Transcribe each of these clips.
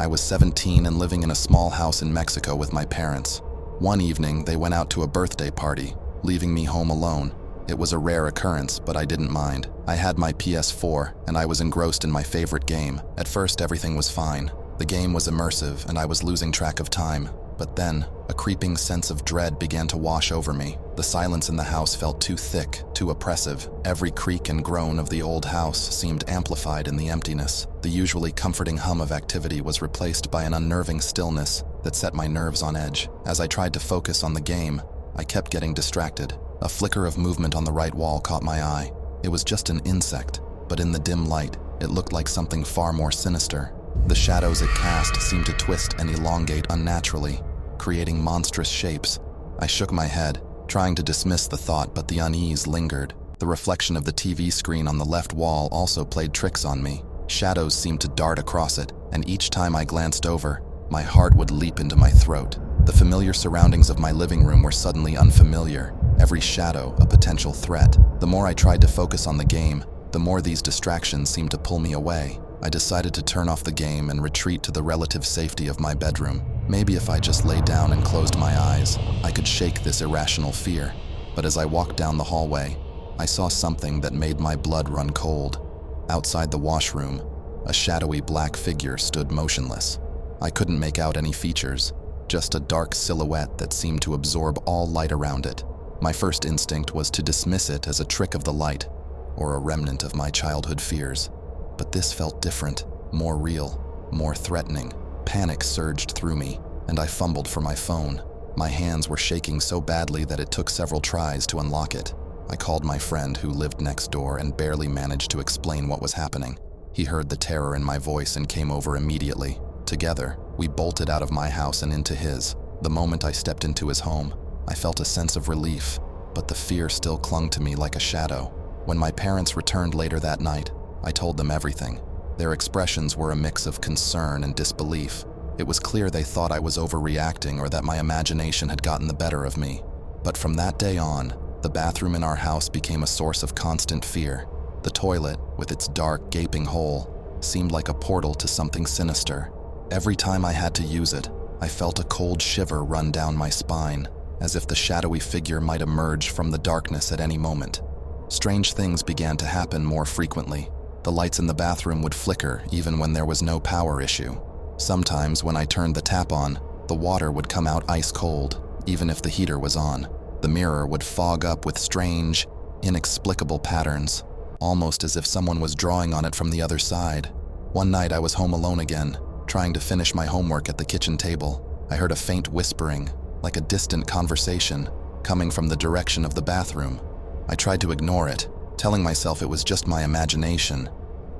I was 17 and living in a small house in Mexico with my parents. One evening, they went out to a birthday party, leaving me home alone. It was a rare occurrence, but I didn't mind. I had my PS4, and I was engrossed in my favorite game. At first, everything was fine. The game was immersive, and I was losing track of time. But then, a creeping sense of dread began to wash over me. The silence in the house felt too thick, too oppressive. Every creak and groan of the old house seemed amplified in the emptiness. The usually comforting hum of activity was replaced by an unnerving stillness that set my nerves on edge. As I tried to focus on the game, I kept getting distracted. A flicker of movement on the right wall caught my eye. It was just an insect, but in the dim light, it looked like something far more sinister. The shadows it cast seemed to twist and elongate unnaturally, creating monstrous shapes. I shook my head, trying to dismiss the thought, but the unease lingered. The reflection of the TV screen on the left wall also played tricks on me. Shadows seemed to dart across it, and each time I glanced over, my heart would leap into my throat. The familiar surroundings of my living room were suddenly unfamiliar, every shadow a potential threat. The more I tried to focus on the game, the more these distractions seemed to pull me away. I decided to turn off the game and retreat to the relative safety of my bedroom. Maybe if I just lay down and closed my eyes, I could shake this irrational fear. But as I walked down the hallway, I saw something that made my blood run cold. Outside the washroom, a shadowy black figure stood motionless. I couldn't make out any features, just a dark silhouette that seemed to absorb all light around it. My first instinct was to dismiss it as a trick of the light, or a remnant of my childhood fears. But this felt different, more real, more threatening. Panic surged through me, and I fumbled for my phone. My hands were shaking so badly that it took several tries to unlock it. I called my friend who lived next door and barely managed to explain what was happening. He heard the terror in my voice and came over immediately. Together, we bolted out of my house and into his. The moment I stepped into his home, I felt a sense of relief, but the fear still clung to me like a shadow. When my parents returned later that night, I told them everything. Their expressions were a mix of concern and disbelief. It was clear they thought I was overreacting or that my imagination had gotten the better of me. But from that day on, the bathroom in our house became a source of constant fear. The toilet, with its dark, gaping hole, seemed like a portal to something sinister. Every time I had to use it, I felt a cold shiver run down my spine, as if the shadowy figure might emerge from the darkness at any moment. Strange things began to happen more frequently. The lights in the bathroom would flicker even when there was no power issue. Sometimes when I turned the tap on, the water would come out ice cold, even if the heater was on. The mirror would fog up with strange, inexplicable patterns, almost as if someone was drawing on it from the other side. One night I was home alone again, trying to finish my homework at the kitchen table. I heard a faint whispering, like a distant conversation, coming from the direction of the bathroom. I tried to ignore it, telling myself it was just my imagination,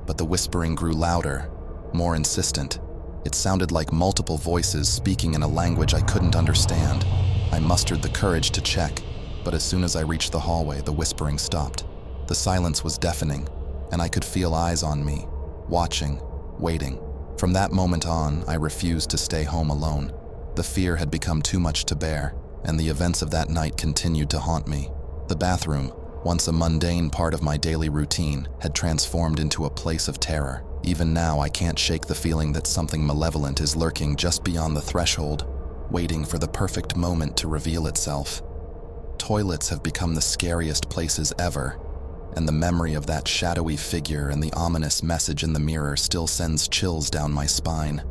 but the whispering grew louder, more insistent. It sounded like multiple voices speaking in a language I couldn't understand. I mustered the courage to check, but as soon as I reached the hallway, the whispering stopped. The silence was deafening, and I could feel eyes on me, watching, waiting. From that moment on, I refused to stay home alone. The fear had become too much to bear, and the events of that night continued to haunt me. The bathroom, once a mundane part of my daily routine, had transformed into a place of terror. Even now, I can't shake the feeling that something malevolent is lurking just beyond the threshold, waiting for the perfect moment to reveal itself. Toilets have become the scariest places ever, and the memory of that shadowy figure and the ominous message in the mirror still sends chills down my spine.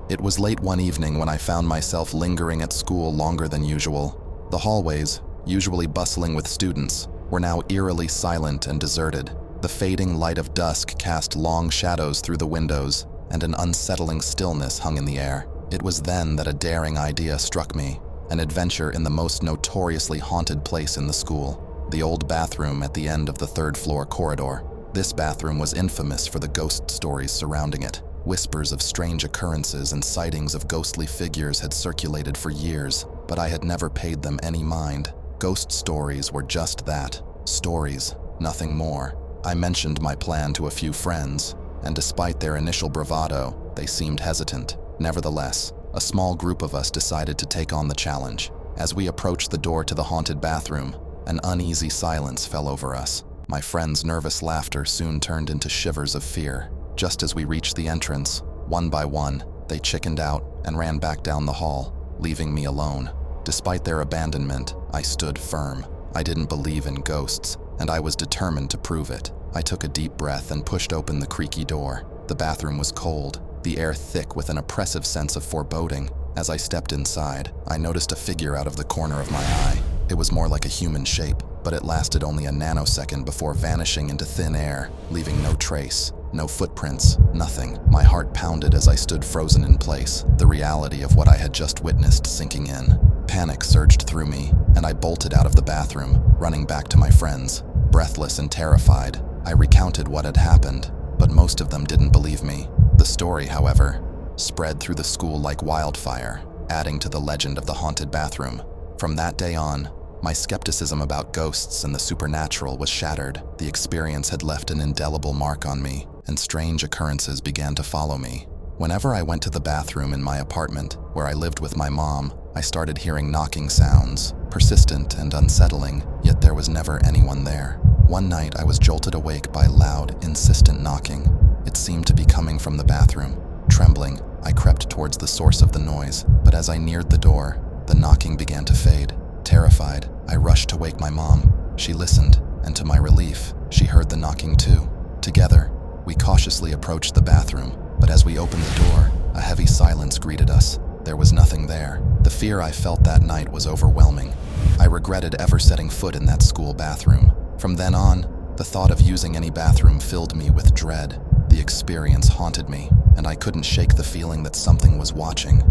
It was late one evening when I found myself lingering at school longer than usual. The hallways, usually bustling with students, were now eerily silent and deserted. The fading light of dusk cast long shadows through the windows, and an unsettling stillness hung in the air. It was then that a daring idea struck me, an adventure in the most notoriously haunted place in the school, the old bathroom at the end of the third-floor corridor. This bathroom was infamous for the ghost stories surrounding it. Whispers of strange occurrences and sightings of ghostly figures had circulated for years, but I had never paid them any mind. Ghost stories were just that, stories, nothing more. I mentioned my plan to a few friends, and despite their initial bravado, they seemed hesitant. Nevertheless, a small group of us decided to take on the challenge. As we approached the door to the haunted bathroom, an uneasy silence fell over us. My friend's nervous laughter soon turned into shivers of fear. Just as we reached the entrance, one by one, they chickened out and ran back down the hall, leaving me alone. Despite their abandonment, I stood firm. I didn't believe in ghosts, and I was determined to prove it. I took a deep breath and pushed open the creaky door. The bathroom was cold, the air thick with an oppressive sense of foreboding. As I stepped inside, I noticed a figure out of the corner of my eye. It was more like a human shape, but it lasted only a nanosecond before vanishing into thin air, leaving no trace, no footprints, nothing. My heart pounded as I stood frozen in place, the reality of what I had just witnessed sinking in. Panic surged through me, and I bolted out of the bathroom, running back to my friends. Breathless and terrified, I recounted what had happened, but most of them didn't believe me. The story, however, spread through the school like wildfire, adding to the legend of the haunted bathroom. From that day on, my skepticism about ghosts and the supernatural was shattered. The experience had left an indelible mark on me, and strange occurrences began to follow me. Whenever I went to the bathroom in my apartment, where I lived with my mom, I started hearing knocking sounds, persistent and unsettling, yet there was never anyone there. One night I was jolted awake by loud, insistent knocking. It seemed to be coming from the bathroom. Trembling, I crept towards the source of the noise, but as I neared the door, the knocking began to fade. Terrified, I rushed to wake my mom. She listened, and to my relief, she heard the knocking too. Together, we cautiously approached the bathroom, but as we opened the door, a heavy silence greeted us. There was nothing there. The fear I felt that night was overwhelming. I regretted ever setting foot in that school bathroom. From then on, the thought of using any bathroom filled me with dread. The experience haunted me, and I couldn't shake the feeling that something was watching,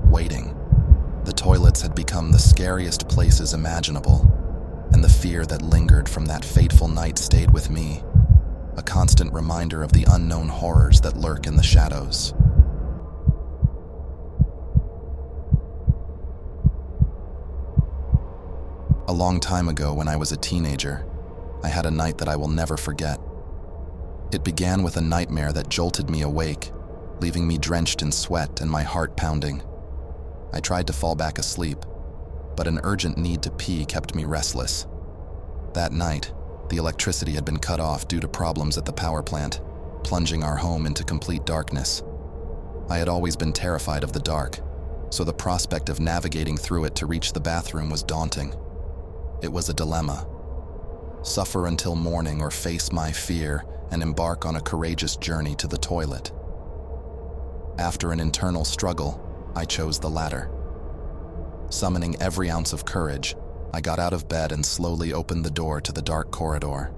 waiting. The toilets had become the scariest places imaginable, and the fear that lingered from that fateful night stayed with me, a constant reminder of the unknown horrors that lurk in the shadows. A long time ago, when I was a teenager, I had a night that I will never forget. It began with a nightmare that jolted me awake, leaving me drenched in sweat and my heart pounding. I tried to fall back asleep, but an urgent need to pee kept me restless. That night, the electricity had been cut off due to problems at the power plant, plunging our home into complete darkness. I had always been terrified of the dark, so the prospect of navigating through it to reach the bathroom was daunting. It was a dilemma. Suffer until morning or face my fear and embark on a courageous journey to the toilet. After an internal struggle, I chose the latter. Summoning every ounce of courage, I got out of bed and slowly opened the door to the dark corridor.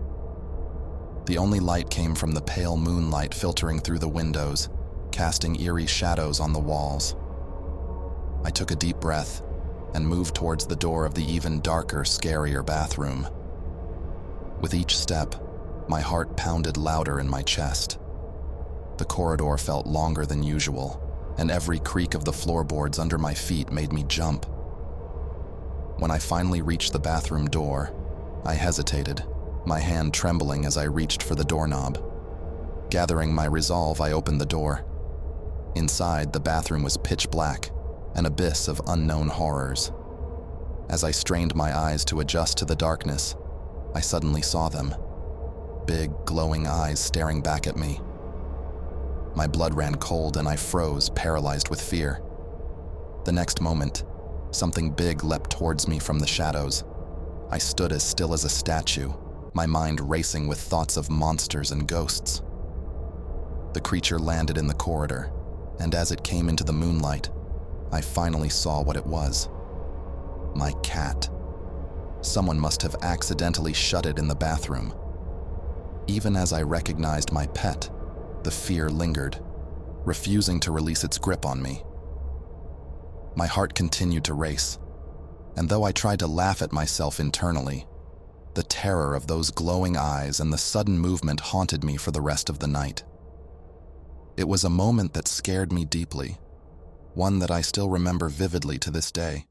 The only light came from the pale moonlight filtering through the windows, casting eerie shadows on the walls. I took a deep breath and moved towards the door of the even darker, scarier bathroom. With each step, my heart pounded louder in my chest. The corridor felt longer than usual, and every creak of the floorboards under my feet made me jump. When I finally reached the bathroom door, I hesitated, my hand trembling as I reached for the doorknob. Gathering my resolve, I opened the door. Inside, the bathroom was pitch black, an abyss of unknown horrors. As I strained my eyes to adjust to the darkness, I suddenly saw them. Big, glowing eyes staring back at me. My blood ran cold and I froze, paralyzed with fear. The next moment, something big leapt towards me from the shadows. I stood as still as a statue, my mind racing with thoughts of monsters and ghosts. The creature landed in the corridor, and as it came into the moonlight, I finally saw what it was. My cat. Someone must have accidentally shut it in the bathroom. Even as I recognized my pet, the fear lingered, refusing to release its grip on me. My heart continued to race, and though I tried to laugh at myself internally, the terror of those glowing eyes and the sudden movement haunted me for the rest of the night. It was a moment that scared me deeply, one that I still remember vividly to this day.